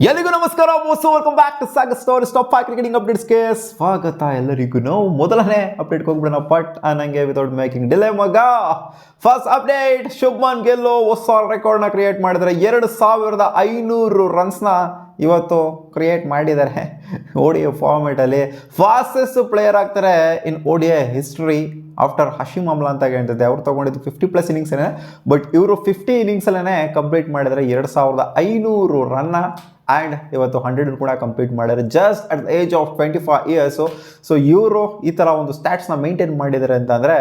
ಎಲ್ಲಿಗೂ ನಮಸ್ಕಾರ welcome back to Sagar stories top 5 cricketing ಅಪ್ಡೇಟ್ಸ್ಗೆ ಸ್ವಾಗತ ಎಲ್ಲರಿಗೂ. ಮೊದಲನೇ ಅಪ್ಡೇಟ್ ಹೋಗ್ಬಿಡೋಣ ಪಟ್ ಅನ್ನಂಗೆ ವಿತೌಟ್ ಮೇಕಿಂಗ್ ಡಿಲೇ ಮಗ. ಫಸ್ಟ್ ಅಪ್ಡೇಟ್, ಶುಭ್ಮನ್ ಗಿಲ್ ಹೊಸ ರೆಕಾರ್ಡ್ನ ಕ್ರಿಯೇಟ್ ಮಾಡಿದರೆ 2500 ರನ್ಸ್ನ ಇವತ್ತು ಕ್ರಿಯೇಟ್ ಮಾಡಿದ್ದಾರೆ. ODI ಫಾರ್ಮೇಟಲ್ಲಿ ಫಾಸ್ಟೆಸ್ಟ್ ಪ್ಲೇಯರ್ ಆಗ್ತಾರೆ ಇನ್ ODI ಹಿಸ್ಟ್ರಿ ಆಫ್ಟರ್ ಹಶೀಮ್ ಅಮ್ಲಾ ಅಂತ ಹೇಳ್ತಿದ್ದೆ. ಅವ್ರು ತೊಗೊಂಡಿದ್ದು 50+ ಇನ್ನಿಂಗ್ಸೇ, ಬಟ್ ಇವರು 50 ಇನ್ನಿಂಗ್ಸಲ್ಲೇ ಕಂಪ್ಲೀಟ್ ಮಾಡಿದರೆ 2500 ರನ್ನ ಆ್ಯಂಡ್ ಇವತ್ತು 100 ಕೂಡ ಕಂಪ್ಲೀಟ್ ಮಾಡಿದ್ದಾರೆ just at the age of 25 years. So ಇವರು ಈ ಥರ ಒಂದು ಸ್ಟ್ಯಾಟ್ಸ್ನ ಮೇಂಟೈನ್ ಮಾಡಿದ್ದಾರೆ ಅಂತಂದರೆ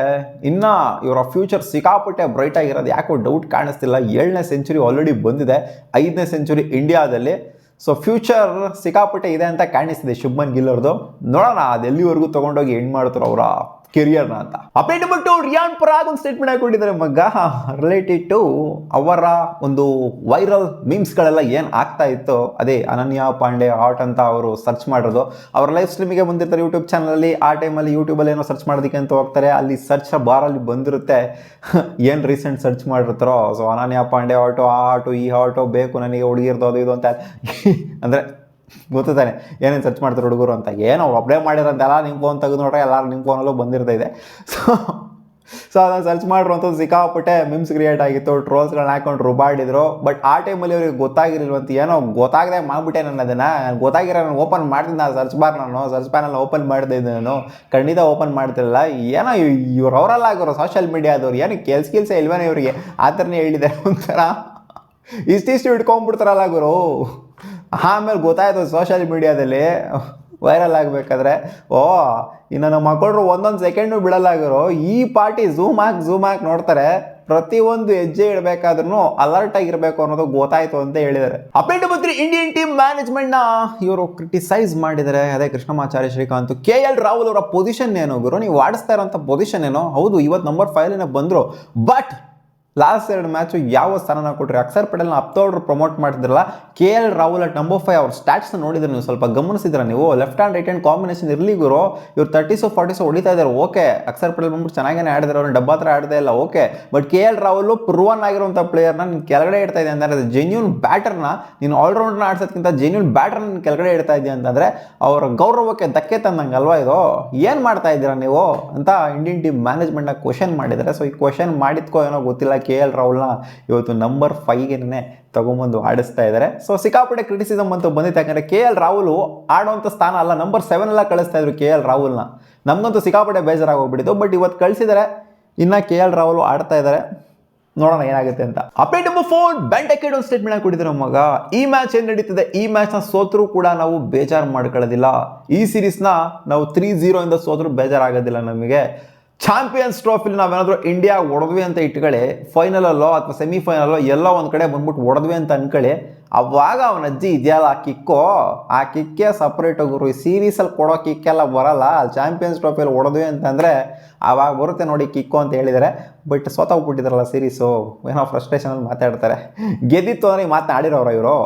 ಇನ್ನು ಇವರ ಫ್ಯೂಚರ್ ಸಿಕ್ಕಾಪಟ್ಟೆ ಬ್ರೈಟ್ ಆಗಿರೋದು ಯಾಕೋ ಡೌಟ್ ಕಾಣಿಸ್ತಿಲ್ಲ. 7ನೇ ಸೆಂಚುರಿ ಆಲ್ರೆಡಿ ಬಂದಿದೆ, 5ನೇ ಸೆಂಚುರಿ ಇಂಡಿಯಾದಲ್ಲಿ. ಸೊ ಫ್ಯೂಚರ್ ಸಿಕ್ಕಾಪಟ್ಟೆ ಇದೆ ಅಂತ ಕಾಣಿಸ್ತಿದೆ ಶುಭ್ಮನ್ ಗಿಲ್ ಅವ್ರದ್ದು. ನೋಡೋಣ ಅದು ಎಲ್ಲಿವರೆಗೂ ತೊಗೊಂಡೋಗಿ ಎಂಡ್ ಮಾಡ್ತಾರೆ ಅವರ ಕೆರಿಯರ್ನ ಅಂತ. ಅಪ್ಡೇಟ್ ನಂಬರ್ 2, ರಿಯಾನ್ ಪರಾಗ್ ಒಂದು ಸ್ಟೇಟ್ಮೆಂಟ್ ಹಾಕೊಂಡಿದ್ದಾರೆ ಮಗ, ರಿಲೇಟೆಡ್ ಟು ಅವರ ಒಂದು ವೈರಲ್ ಮೀಮ್ಸ್ಗಳೆಲ್ಲ ಏನು ಆಗ್ತಾ ಇತ್ತು, ಅದೇ ಅನನ್ಯ ಪಾಂಡೆ ಆರ್ಟ್ ಅಂತ ಅವರು ಸರ್ಚ್ ಮಾಡೋದು. ಅವ್ರ ಲೈವ್ ಸ್ಟ್ರೀಮಿಗೆ ಬಂದಿರ್ತಾರೆ ಯೂಟ್ಯೂಬ್ ಚಾನಲಲ್ಲಿ. ಆ ಟೈಮಲ್ಲಿ ಯೂಟ್ಯೂಬಲ್ಲಿ ಏನೋ ಸರ್ಚ್ ಮಾಡೋದಕ್ಕೆ ಅಂತ ಹೋಗ್ತಾರೆ, ಅಲ್ಲಿ ಸರ್ಚ್ ಬಾರಲ್ಲಿ ಬಂದಿರುತ್ತೆ ಏನು ರೀಸೆಂಟ್ ಸರ್ಚ್ ಮಾಡಿರ್ತಾರೋ. ಸೊ ಅನನ್ಯ ಪಾಂಡೆ ಆಟೋ, ಆ ಆಟೋ ಈ ಆಟೋ ಬೇಕು ನನಗೆ ಹುಡುಗಿರ್ದು ಅದು ಇದು ಅಂತ ಅಂದರೆ ಗೊತ್ತಾನೆ ಏನೇನು ಸರ್ಚ್ ಮಾಡ್ತಾರೆ ಹುಡುಗರು ಅಂತ. ಏನೋ ಅವ್ರು ಅಪ್ಡೇಟ್ ಮಾಡಿರೋಂತೆಲ್ಲ ನಿಮ್ಮ ಫೋನ್ ತೆಗೆದು ನೋಡ್ರೆ ಎಲ್ಲರೂ ನಿಮ್ಮ ಫೋನಲ್ಲೂ ಬಂದಿರ್ತಾ ಇದೆ. ಸೊ ಅದನ್ನು ಸರ್ಚ್ ಮಾಡಿರುವಂಥದ್ದು ಸಿಕ್ಕಾಪಟ್ಟೆ ಮಿಮ್ಸ್ ಕ್ರಿಯೇಟ್ ಆಗಿತ್ತು, ಟ್ರೋಲ್ಸ್ಗಳನ್ನ ಹಾಕೊಂಡು ರುಬಾಡಿದ್ರು. ಬಟ್ ಆ ಟೈಮಲ್ಲಿ ಅವ್ರಿಗೆ ಗೊತ್ತಾಗಿರಲ್ವಂತ, ಏನೋ ಗೊತ್ತಾಗದೆ ಮಾಡಿಬಿಟ್ಟೆ ನಾನು ಅದನ್ನು. ಗೊತ್ತಾಗಿರೋ ನಾನು ಓಪನ್ ಮಾಡ್ತಿದ್ದೆ, ನಾನು ಸರ್ಚ್ ಪ್ಯಾನಲ್ ಓಪನ್ ಮಾಡಿದೆ, ನಾನು ಖಂಡಿತ ಓಪನ್ ಮಾಡ್ತಿರಲಿಲ್ಲ. ಏನೋ ಇವ್ರು ಅವರಲ್ಲ ಆಗಿರೋ ಸೋಷಿಯಲ್ ಮೀಡಿಯಾದವ್ರು ಏನು ಕೆಲ್ಸ ಇಲ್ವೇನೋ ಇವರಿಗೆ ಆ ಥರನೇ ಹೇಳಿದ್ದಾರೆ. ಒಂಥರ ಇಷ್ಟಿಷ್ಟು ಇಟ್ಕೊಂಡ್ಬಿಡ್ತಾರಲ್ಲ ಗುರು. ಆಮೇಲೆ ಗೊತ್ತಾಯ್ತು ಸೋಷಿಯಲ್ ಮೀಡಿಯಾದಲ್ಲಿ ವೈರಲ್ ಆಗಬೇಕಾದ್ರೆ, ಇನ್ನು ನಮ್ಮ ಮಕ್ಕಳು ಒಂದೊಂದು ಸೆಕೆಂಡು ಬಿಡಲಾಗಿರೋ ಈ ಪಾರ್ಟಿ ಝೂಮ್ ಹಾಕಿ ನೋಡ್ತಾರೆ, ಪ್ರತಿಯೊಂದು ಹೆಜ್ಜೆ ಇಡಬೇಕಾದ್ರೂ ಅಲರ್ಟ್ ಆಗಿರಬೇಕು ಅನ್ನೋದು ಗೊತ್ತಾಯ್ತು ಅಂತ ಹೇಳಿದ್ದಾರೆ. ಅಪ್ಡೇಟ್ ಬಂದ್ರೆ ಇಂಡಿಯನ್ ಟೀಮ್ ಮ್ಯಾನೇಜ್ಮೆಂಟ್ನ ಇವರು ಕ್ರಿಟಿಸೈಸ್ ಮಾಡಿದ್ದಾರೆ. ಅದೇ ಕೃಷ್ಣಮಾಚಾರ್ಯ ಶ್ರೀಕಾಂತ್, KL ರಾಹುಲ್ ಅವರ ಪೊಸಿಷನ್ ಏನು ಗುರು, ನೀವು ಆಡಿಸ್ತಾ ಇರೋಂಥ ಪೊಸಿಷನ್ ಏನೋ ಹೌದು, ಇವತ್ತು ನಂಬರ್ 5 ಬಂದರು. ಬಟ್ ಲಾಸ್ಟ್ 2 ಮ್ಯಾಚು ಯಾವ ಸ್ಥಾನನ ಕೊಟ್ಟರೆ, ಅಕ್ಷರ್ ಪಟೇಲ್ನ ಅಪ್ತೋಡ್ರು ಪ್ರಮೋಟ್ ಮಾಡ್ತಿದ್ರಲ್ಲ, KL ರಾಹುಲ್ ಅಟ್ ನಂಬರ್ 5 ಅವ್ರ ಸ್ಟ್ಯಾಟ್ಸ್ನ ನೋಡಿದ್ರೆ ನೀವು ಸ್ವಲ್ಪ ಗಮನಿಸಿದ್ರೆ ನೀವು, left hand right hand combination ಇರಲಿ ಗುರು. ಇವ್ರು 30s 40s ಹೊಡಿತಾ ಇದ್ದಾರೆ, ಓಕೆ. ಅಕ್ಷರ್ ಪಟೇಲ್ ಬಂದ್ಬಿಟ್ಟು ಚೆನ್ನಾಗೇ ಆಡಿದ್ರೆ, ಅವ್ರು ಡಬ್ಬ ಹತ್ರ ಆಡದೇ ಇಲ್ಲ, okay. But KL Rahul proven ಆಗಿರುವಂಥ ಪ್ಲೇಯರ್ನ ನೀನು ಕೆಳಗಡೆ ಇಡ್ತಾ ಇದೆ ಅಂತಂದರೆ, ಜೆನ್ಯೂನ್ ಬ್ಯಾಟರ್ನ ನೀನು ಆಲ್ರೌಂಡ್ನ ಆಡ್ಸೋದಕ್ಕಿಂತ ಜೆನ್ಯೂನ್ ಬ್ಯಾಟರ್ನ ನೀನು ಕೆಳಗಡೆ ಇಡ್ತಾ ಇದೆಯಾ ಅಂತಂದರೆ ಅವರ ಗೌರವಕ್ಕೆ ಧಕ್ಕೆ ತಂದಂಗೆ ಅಲ್ವಾ ಇದು. ಏನು ಮಾಡ್ತಾ ಇದ್ದೀರಾ ನೀವು ಅಂತ ಇಂಡಿಯನ್ ಟೀಮ್ ಮ್ಯಾನೇಜ್ಮೆಂಟ್ನ ಕ್ವಶನ್ ಮಾಡಿದ್ದಾರೆ. ಸೊ ಈ ಕ್ವಶನ್ ಮಾಡಿದ್ಕೋ ಏನೋ ಗೊತ್ತಿಲ್ಲ, KL ರಾಹುಲ್ನ ಇವತ್ತು ನಂಬರ್ 5ಗೆ ತಗೊಂಬಂದು ಆಡಿಸ್ತಾ ಇದ್ದಾರೆ. ಸೊ ಸಿಕ್ಕಾಪಟ್ಟೆ ಕ್ರಿಟಿಸಿಸಮ್ ಅಂತೂ ಬಂದಿತ್ತು, ಯಾಕಂದರೆ KL ರಾಹುಲ್ ಆಡುವಂಥ ಸ್ಥಾನ ಅಲ್ಲ, ನಂಬರ್ 7 ಎಲ್ಲ ಕಳಿಸ್ತಾ ಇದ್ರು KL ರಾಹುಲ್ನ. ನಮಗಂತೂ ಸಿಕ್ಕಾಪಟ್ಟೆ ಬೇಜಾರಾಗಿ ಹೋಗ್ಬಿಟ್ಟಿತ್ತು. ಬಟ್ ಇವತ್ತು ಕಳಿಸಿದ್ದಾರೆ, ಇನ್ನು KL ರಾಹುಲ್ ಆಡ್ತಾ ಇದ್ದಾರೆ, ನೋಡೋಣ ಏನಾಗುತ್ತೆ ಅಂತ. ಅಪ್ಡೇಟ್ ನಂಬರ್ 4, ಬೆನ್ ಡೆಕೆಡ್ ಒಂದು ಸ್ಟೇಟ್ಮೆಂಟ್ ಹಾಕಿಟ್ಟಿದ್ರು ಮಗ. ಈ ಮ್ಯಾಚ್ ಏನು ನಡೀತಿದೆ, ಈ ಮ್ಯಾಚ್ನ ಸೋತರೂ ಕೂಡ ನಾವು ಬೇಜಾರು ಮಾಡ್ಕೊಳ್ಳೋದಿಲ್ಲ. ಈ ಸೀರೀಸ್ನ ನಾವು 3-0 ಇಂದ ಸೋತರೂ ಬೇಜಾರಾಗೋದಿಲ್ಲ ನಮಗೆ. ಚಾಂಪಿಯನ್ಸ್ ಟ್ರೋಫಿಲಿ ನಾವೇನಾದರೂ ಇಂಡಿಯಾ ಹೊಡೆದ್ವಿ ಅಂತ ಇಟ್ಕೊಳ್ಳಿ, ಫೈನಲಲ್ಲೋ ಅಥವಾ ಸೆಮಿಫೈನಲ್ಲೋ ಎಲ್ಲೋ ಒಂದು ಕಡೆ ಬಂದ್ಬಿಟ್ಟು ಹೊಡೆದ್ವಿ ಅಂತ ಅನ್ಕೊಳ್ಳಿ, ಅವಾಗ ಅವನ ಅಜ್ಜಿ ಇದೆಯಲ್ಲ ಆ ಕಿಕ್ಕು, ಆ ಕಿಕ್ಕೇ ಸಪ್ರೇಟ್ ಹೋಗೋರು. ಈ ಸೀರೀಸಲ್ಲಿ ಕೊಡೋ ಕಿಕ್ಕೆಲ್ಲ ಬರಲ್ಲ, ಚಾಂಪಿಯನ್ಸ್ ಟ್ರೋಫಿಯಲ್ಲಿ ಹೊಡೆದ್ವಿ ಅಂತಂದರೆ ಆವಾಗ ಬರುತ್ತೆ ನೋಡಿ ಕಿಕ್ಕು ಅಂತ ಹೇಳಿದ್ದಾರೆ. ಬಟ್ ಸೋತೋಗ್ಬಿಟ್ಟಿದ್ದಾರಲ್ಲ ಸೀರೀಸು, ಏನೋ ಫ್ರಸ್ಟ್ರೇಷನಲ್ಲಿ ಮಾತಾಡ್ತಾರೆ. ಗೆದ್ದಿತ್ತು ಅಂದರೆ ಮಾತನಾಡಿರೋರು ಇವರು,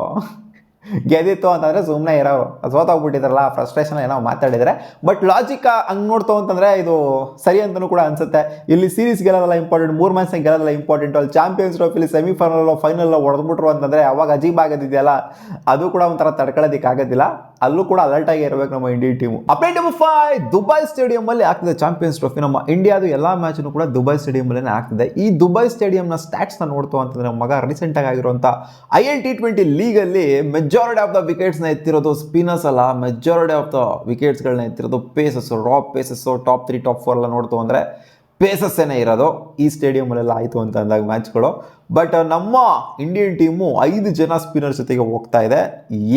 ಗೆದ್ದಿತ್ತು ಅಂತಂದರೆ ಸುಮ್ಮನೆ ಇರೋರು, ಸೋತೋಗ್ಬಿಟ್ಟಿದ್ರಲ್ಲ ಫ್ರಸ್ಟ್ರೇಷನ್ ಏನೋ ಮಾತಾಡಿದರೆ. ಬಟ್ ಲಾಜಿಕ್ ಹಂಗೆ ನೋಡ್ತು ಅಂತಂದರೆ ಇದು ಸರಿ ಅಂತಲೂ ಕೂಡ ಅನಿಸುತ್ತೆ. ಇಲ್ಲಿ ಸೀರೀಸ್ ಗೆಲ್ಲೋದಲ್ಲ ಇಂಪಾರ್ಟೆಂಟ್, 3 ಮ್ಯಾಚ್ನ ಗೆಲ್ಲೋದಲ್ಲ ಇಂಪಾರ್ಟೆಂಟು. ಅಲ್ಲಿ ಚಾಂಪಿಯನ್ಸ್ ಟ್ರೋಫಿಲಿ ಸೆಮಿಫೈನಲ್ಲೋ ಫೈನಲ್ಲೋ ಹೊಡೆದ್ಬಿಟ್ರು ಅಂತಂದರೆ ಅವಾಗ ಅಜೀಬ್ ಆಗೋದಿದೆಯಲ್ಲ, ಅದು ಕೂಡ ಒಂಥರ ತಡ್ಕೊಳ್ಳೋದಕ್ಕೆ ಆಗೋದಿಲ್ಲ. ಅಲ್ಲೂ ಕೂಡ ಅಲರ್ಟಾಗಿ ಇರಬೇಕು ನಮ್ಮ Indian team. Update number 5, Dubai ಸ್ಟೇಡಿಯಮಲ್ಲಿ ಆಗ್ತಿದೆ ಚಾಂಪಿಯನ್ಸ್ ಟ್ರೋಫಿ. ನಮ್ಮ ಇಂಡಿಯಾದು ಎಲ್ಲ ಮ್ಯಾಚನ್ನು ಕೂಡ ದುಬೈ ಸ್ಟೇಡಿಯಮಲ್ಲೇ ಆಗ್ತಿದೆ. ಈ ದುಬೈ ಸ್ಟೇಡಿಯಂನ ಸ್ಟ್ಯಾಟ್ಸ್ನ ನೋಡ್ತು ಅಂತಂದರೆ ನಮ್ಮ ಮಗ ರೀಸೆಂಟಾಗಿ ಆಗಿರುವಂಥ IL T20 ಲೀಗಲ್ಲಿ ಮೆಜಾರಿಟಿ ಆಫ್ ದ ವಿಕೆಟ್ಸ್ನ ಎತ್ತಿರೋದು ಸ್ಪಿನ್ನರ್ಸ್ ಅಲ್ಲ, ಮೆಜಾರಿಟಿ ಆಫ್ ದ ವಿಕೆಟ್ಸ್ಗಳನ್ನ ಎತ್ತಿರೋದು pacers, raw pacers. Top 3 top 4 ಎಲ್ಲ ನೋಡ್ತು ಅಂದರೆ ಪೇಸಸ್ಸೇನೇ ಇರೋದು ಈ ಸ್ಟೇಡಿಯಮಲ್ಲೆಲ್ಲ ಆಯಿತು ಅಂತ ಅಂದಾಗ ಮ್ಯಾಚ್ಗಳು. ಬಟ್ ನಮ್ಮ ಇಂಡಿಯನ್ ಟೀಮು 5 ಜನ ಸ್ಪಿನ್ನರ್ ಜೊತೆಗೆ ಹೋಗ್ತಾ ಇದೆ.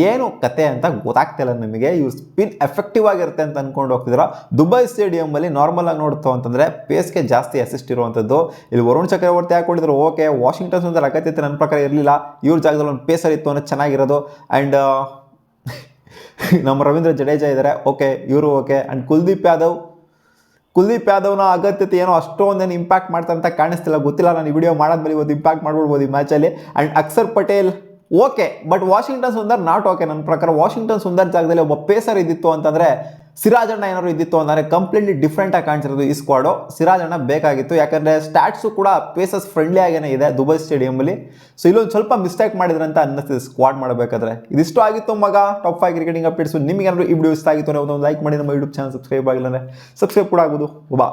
ಏನು ಕತೆ ಅಂತ ಗೊತ್ತಾಗ್ತಿಲ್ಲ ನಮಗೆ. ಇವು ಸ್ಪಿನ್ ಎಫೆಕ್ಟಿವ್ ಆಗಿರುತ್ತೆ ಅಂತ ಅಂದ್ಕೊಂಡು ಹೋಗ್ತಿದ್ರು. ದುಬೈ ಸ್ಟೇಡಿಯಮಲ್ಲಿ ನಾರ್ಮಲ್ ಆಗಿ ನೋಡ್ತು ಅಂತಂದರೆ ಪೇಸ್ಗೆ ಜಾಸ್ತಿ ಅಸಿಸ್ಟ್ ಇರುವಂಥದ್ದು. ಇಲ್ಲಿ ವರುಣ್ ಚಕ್ರವರ್ತಿ ಹಾಕೊಂಡಿದ್ರು, ಓಕೆ. ವಾಷಿಂಗ್ಟನ್ ಸುಂದರ್ ಅಗತ್ಯತೆ ನನ್ನ ಪ್ರಕಾರ ಇರಲಿಲ್ಲ, ಇವ್ರ ಜಾಗದಲ್ಲಿ ಒಂದು ಪೇಸರ್ ಇತ್ತು ಅನ್ನೋದು ಚೆನ್ನಾಗಿರೋದು. ಆ್ಯಂಡ್ ನಮ್ಮ ರವೀಂದ್ರ ಜಡೇಜಾ ಇದ್ದಾರೆ, ಓಕೆ, ಇವರು ಓಕೆ. ಆ್ಯಂಡ್ ಕುಲ್ದೀಪ್ ಯಾದವ್ನ ಅಗತ್ಯತೆ ಏನೋ ಅಷ್ಟೊಂದೇನು ಇಂಪ್ಯಾಕ್ಟ್ ಮಾಡ್ತಾರೆ ಅಂತ ಕಾಣಿಸ್ತಿಲ್ಲ, ಗೊತ್ತಿಲ್ಲ. ನಾನು ಈ ವಿಡಿಯೋ ಮಾಡಾದ್ಮೇಲೆ ಇವತ್ತು ಇಂಪ್ಯಾಕ್ಟ್ ಮಾಡ್ಬಿಡ್ಬೋದು ಈ ಮ್ಯಾಚಲ್ಲಿ. And Akshar Patel okay, but Washington Sundar not okay ನನ್ನ ಪ್ರಕಾರ. ವಾಷಿಂಗ್ಟನ್ ಸುಂದರ್ ಜಾಗದಲ್ಲಿ ಒಬ್ಬ ಪೇಸರ್ ಇದ್ದಿತ್ತು ಅಂತಂದರೆ ಸಿರಾಜ್ ಅಣ್ಣ ಏನಾದ್ರು ಇದ್ದಿತ್ತು ಅಂದರೆ ಕಂಪ್ಲೀಟ್ಲಿ ಡಿಫ್ರೆಂಟ್ ಆಗಿ ಕಾಣಿಸಿರೋದು ಈ ಸ್ಕ್ವಾಡು. ಸಿರಾಜ್ ಅಣ್ಣ ಬೇಕಾಗಿತ್ತು, ಯಾಕಂದ್ರೆ ಸ್ಟ್ಯಾಟ್ಸು ಕೂಡ ಪೇಸಸ್ ಫ್ರೆಂಡ್ಲಿ ಆಗೇನೆ ಇದೆ ದುಬೈ ಸ್ಟೇಡಿಯಂಲಿ. ಸೊ ಇಲ್ಲೊಂದು ಸ್ವಲ್ಪ ಮಿಸ್ಟೇಕ್ ಮಾಡಿದ್ರೆ ಅಂತ ಅನ್ನಿಸ್ತಿದೆ ಸ್ಕ್ವಾಡ್ ಮಾಡಬೇಕಾದ್ರೆ. ಇದಿಷ್ಟು ಆಗಿತ್ತು ಮಗ ಟಾಪ್ 5 ಕ್ರಿಕೆಟಿಂಗ್ ಅಪ್ಡೇಟ್ಸ್. ನಿಮಗೆ ಏನಾದ್ರು ಈ ವಿಡಿಯೋ ಇಷ್ಟ ಆಗಿತ್ತು ಅಂದರೆ ಒಂದು ಲೈಕ್ ಮಾಡಿ, ನಮ್ಮ ಯೂಟ್ಯೂಬ್ ಚಾನಲ್ ಸಬ್ಸ್ಕ್ರೈಬ್ ಆಗಿಲ್ಲ ಅಂದರೆ ಸಬ್ಸ್ಕ್ರೈಬ್ ಕೂಡ ಆಗೋದು. ಬಾ.